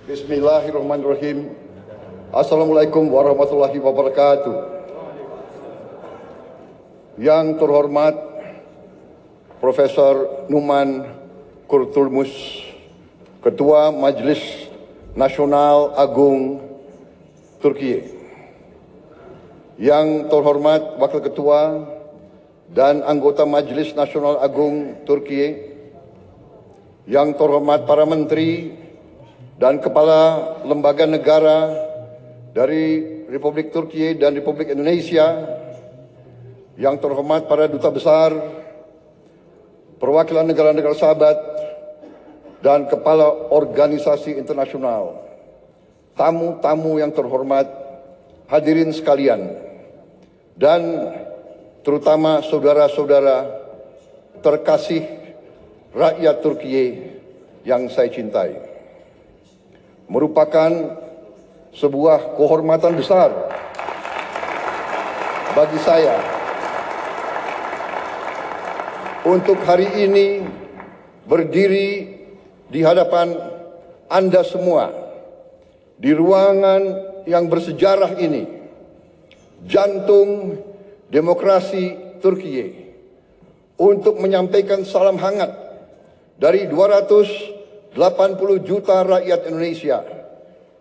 Bismillahirrahmanirrahim. Assalamualaikum warahmatullahi wabarakatuh. Yang terhormat Profesor Numan Kurtulmus, Ketua Majelis Nasional Agung Turkiye. Yang terhormat Wakil Ketua dan anggota Majelis Nasional Agung Turkiye. Yang terhormat para menteri dan kepala lembaga negara dari Republik Turkiye dan Republik Indonesia, yang terhormat para duta besar, perwakilan negara-negara sahabat, dan kepala organisasi internasional, tamu-tamu yang terhormat, hadirin sekalian, dan terutama saudara-saudara terkasih rakyat Turkiye yang saya cintai. Merupakan sebuah kehormatan besar bagi saya untuk hari ini berdiri di hadapan Anda semua di ruangan yang bersejarah ini, jantung demokrasi Turkiye, untuk menyampaikan salam hangat dari 280 juta rakyat Indonesia,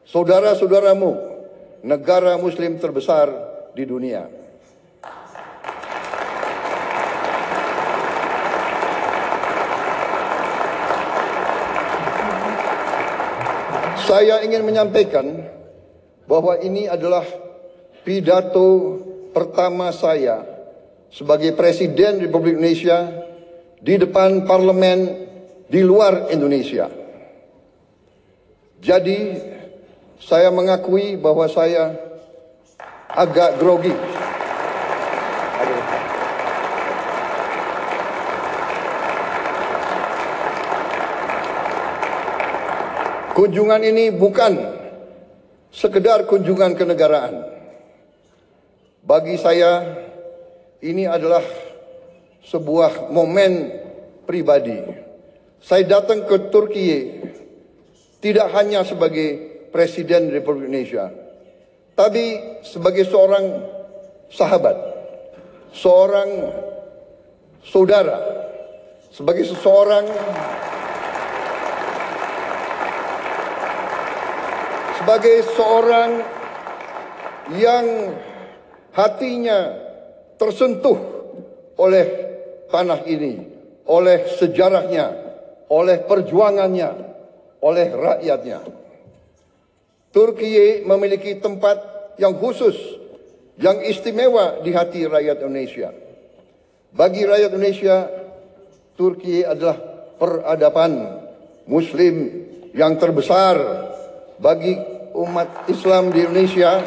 saudara-saudaramu, negara muslim terbesar di dunia. Saya ingin menyampaikan bahwa ini adalah pidato pertama saya sebagai Presiden Republik Indonesia di depan parlemen di luar Indonesia. Jadi saya mengakui bahwa saya agak grogi. Kunjungan ini bukan sekedar kunjungan kenegaraan. Bagi saya ini adalah sebuah momen pribadi. Saya datang ke Turkiye tidak hanya sebagai Presiden Republik Indonesia, tapi sebagai seorang sahabat, seorang saudara, sebagai seorang yang hatinya tersentuh oleh tanah ini, oleh sejarahnya, oleh perjuangannya, oleh rakyatnya. Turkiye memiliki tempat yang khusus, yang istimewa di hati rakyat Indonesia. Bagi rakyat Indonesia, Turkiye adalah peradaban muslim yang terbesar. Bagi umat Islam di Indonesia,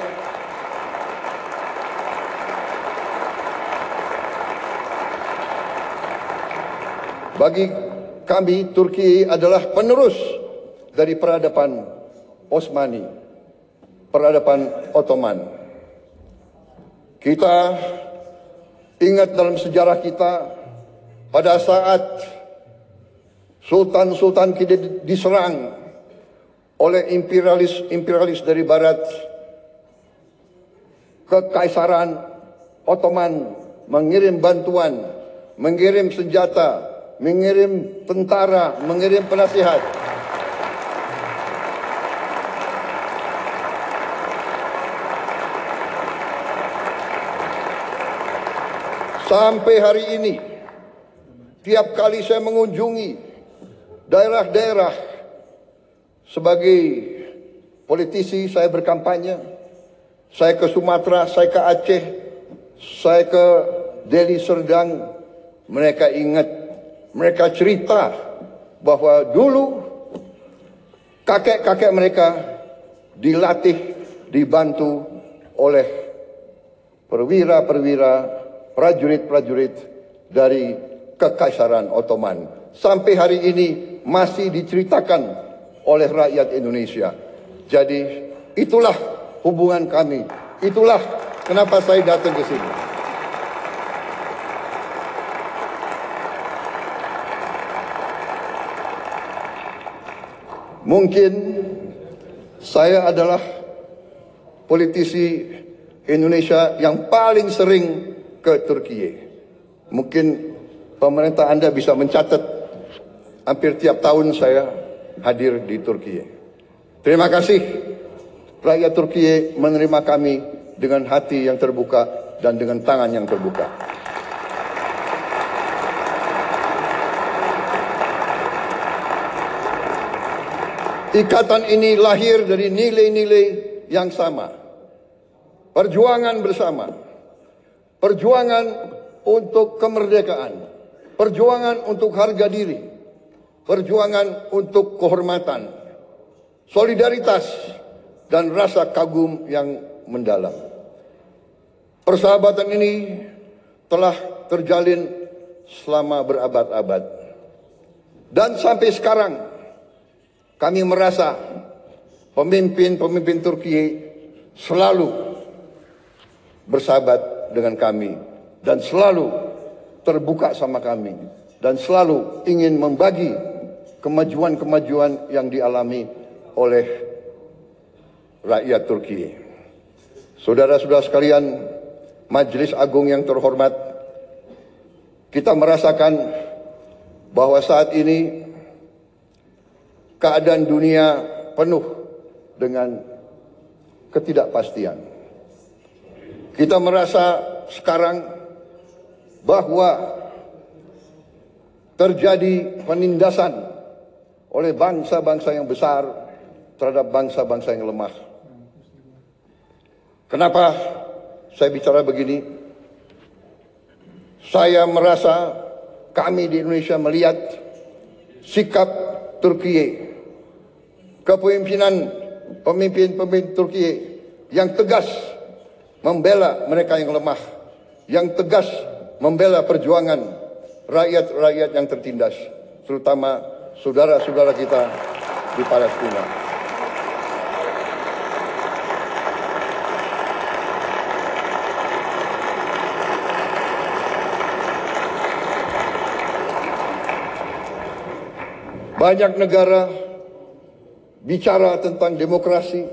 bagi kami, Turki adalah penerus dari peradaban Osmani, peradaban Ottoman. Kita ingat dalam sejarah kita, pada saat sultan-sultan kita diserang oleh imperialis dari barat, Kekaisaran Ottoman mengirim bantuan, mengirim senjata, mengirim tentara, mengirim penasihat. Sampai hari ini, tiap kali saya mengunjungi daerah-daerah sebagai politisi, saya berkampanye, saya ke Sumatera, saya ke Aceh, saya ke Deli Serdang, mereka ingat, mereka cerita bahwa dulu kakek-kakek mereka dilatih, dibantu oleh perwira-perwira, prajurit-prajurit dari Kekaisaran Ottoman. Sampai hari ini masih diceritakan oleh rakyat Indonesia. Jadi itulah hubungan kami. Itulah kenapa saya datang ke sini. Mungkin Saya adalah politisi Indonesia yang paling sering ke Turki. Mungkin pemerintah Anda bisa mencatat hampir tiap tahun saya hadir di Turki. Terima kasih rakyat Turki menerima kami dengan hati yang terbuka dan dengan tangan yang terbuka. Ikatan ini lahir dari nilai-nilai yang sama. Perjuangan bersama. Perjuangan untuk kemerdekaan. Perjuangan untuk harga diri. Perjuangan untuk kehormatan. Solidaritas dan rasa kagum yang mendalam. Persahabatan ini telah terjalin selama berabad-abad. Dan sampai sekarang kami merasa pemimpin-pemimpin Turki selalu bersahabat dengan kami dan selalu terbuka sama kami dan selalu ingin membagi kemajuan-kemajuan yang dialami oleh rakyat Turki. Saudara-saudara sekalian, Majelis Agung yang terhormat, kita merasakan bahwa saat ini keadaan dunia penuh dengan ketidakpastian. Kita merasa sekarang bahwa terjadi penindasan oleh bangsa-bangsa yang besar terhadap bangsa-bangsa yang lemah. Kenapa saya bicara begini? Saya merasa kami di Indonesia melihat sikap Turki, kepemimpinan pemimpin-pemimpin Turki yang tegas membela mereka yang lemah, yang tegas membela perjuangan rakyat-rakyat yang tertindas, terutama saudara-saudara kita di Palestina. Banyak negara bicara tentang demokrasi,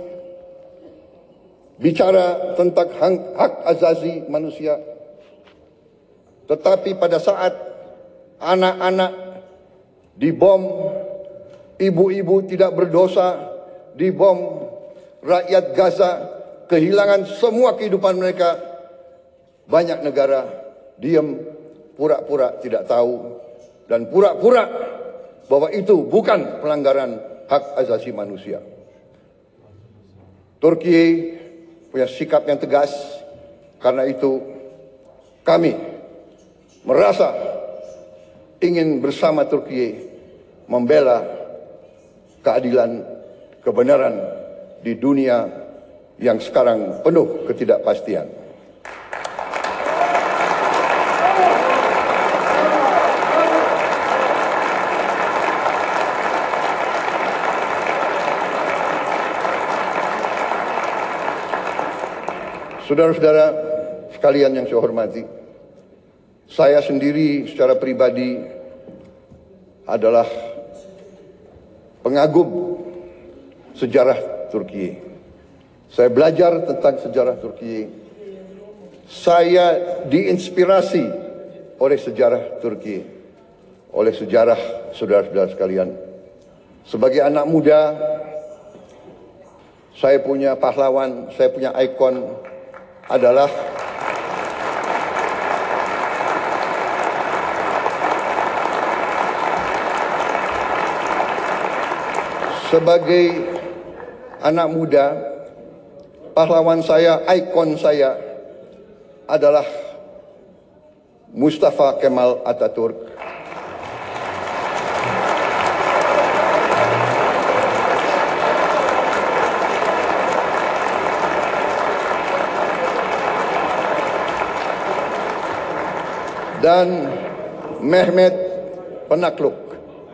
bicara tentang hak asasi manusia. Tetapi pada saat anak-anak dibom, ibu-ibu tidak berdosa dibom, rakyat Gaza kehilangan semua kehidupan mereka, banyak negara diam, pura-pura tidak tahu, dan pura-pura bahwa itu bukan pelanggaran hak asasi manusia. Turki punya sikap yang tegas, karena itu kami merasa ingin bersama Turki membela keadilan, kebenaran di dunia yang sekarang penuh ketidakpastian. Saudara-saudara sekalian yang saya hormati, saya sendiri secara pribadi adalah pengagum sejarah Turki. Saya belajar tentang sejarah Turki. Saya diinspirasi oleh sejarah Turki, oleh sejarah saudara-saudara sekalian. Sebagai anak muda, saya punya pahlawan, saya punya ikon adalah sebagai anak muda, pahlawan saya, ikon saya adalah Mustafa Kemal Atatürk. Dan Mehmet Penakluk,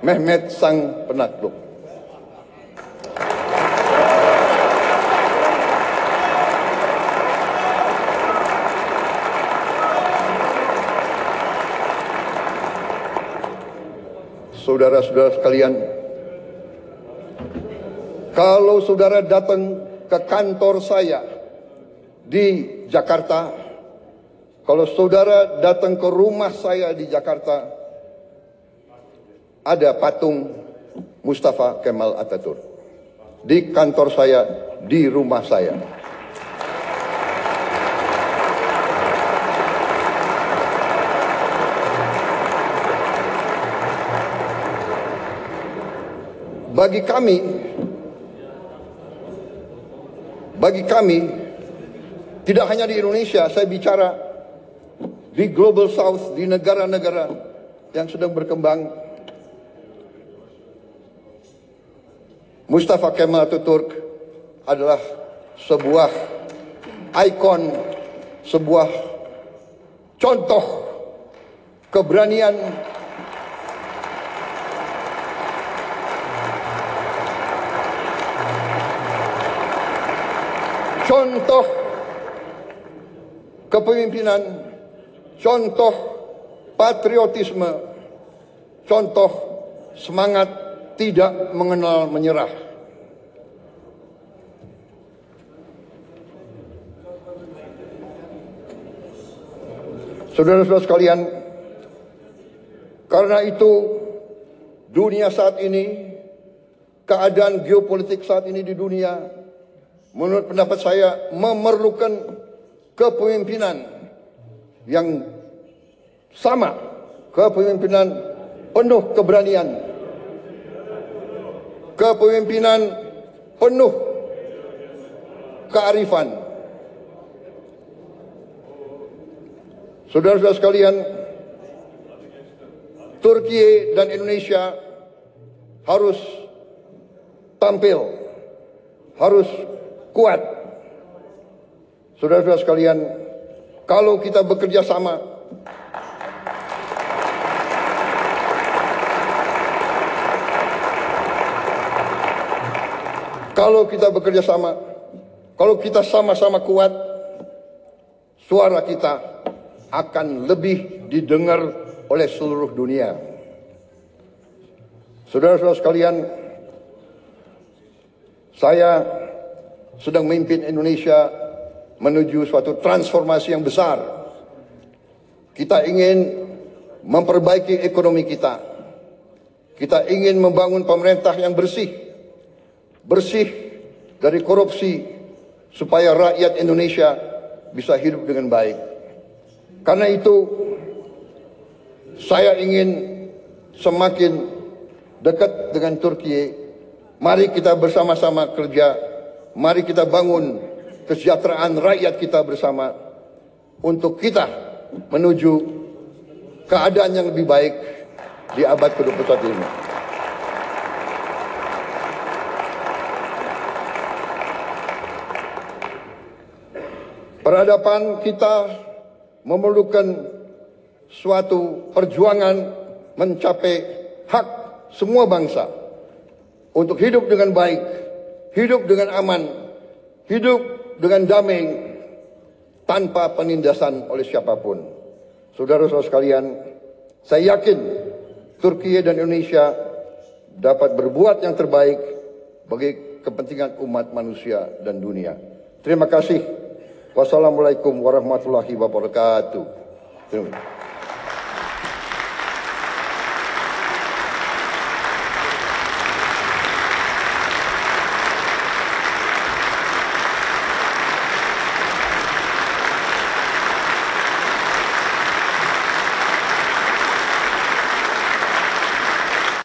Mehmet Sang Penakluk. Saudara-saudara sekalian, Kalau saudara datang ke kantor saya di Jakarta, kalau saudara datang ke rumah saya di Jakarta, ada patung Mustafa Kemal Atatürk. Di kantor saya, di rumah saya. Bagi kami, tidak hanya di Indonesia, saya bicara di Global South, di negara-negara yang sedang berkembang, Mustafa Kemal Atatürk adalah sebuah ikon, sebuah contoh keberanian, contoh kepemimpinan, contoh patriotisme, contoh semangat tidak mengenal menyerah. Saudara-saudara sekalian, karena itu dunia saat ini, keadaan geopolitik saat ini di dunia, menurut pendapat saya memerlukan kepemimpinan yang sama, kepemimpinan penuh keberanian, kepemimpinan penuh kearifan. Saudara-saudara sekalian, Turki dan Indonesia harus tampil, harus kuat. Saudara-saudara sekalian, kalau kita bekerja sama, kalau kita sama-sama kuat, suara kita akan lebih didengar oleh seluruh dunia. Saudara-saudara sekalian, saya sedang memimpin Indonesia menuju suatu transformasi yang besar. Kita ingin memperbaiki ekonomi kita. Kita ingin membangun pemerintah yang bersih dari korupsi, supaya rakyat Indonesia bisa hidup dengan baik. Karena itu, saya ingin semakin dekat dengan Turki. Mari kita bersama-sama kerja. Mari kita bangun kesejahteraan rakyat kita bersama untuk kita menuju keadaan yang lebih baik di abad ke-21 ini. Peradaban kita memerlukan suatu perjuangan mencapai hak semua bangsa untuk hidup dengan baik, hidup dengan aman, hidup dengan damai, tanpa penindasan oleh siapapun. Saudara-saudara sekalian, saya yakin Turki dan Indonesia dapat berbuat yang terbaik bagi kepentingan umat manusia dan dunia. Terima kasih. Wassalamualaikum warahmatullahi wabarakatuh. Terima kasih.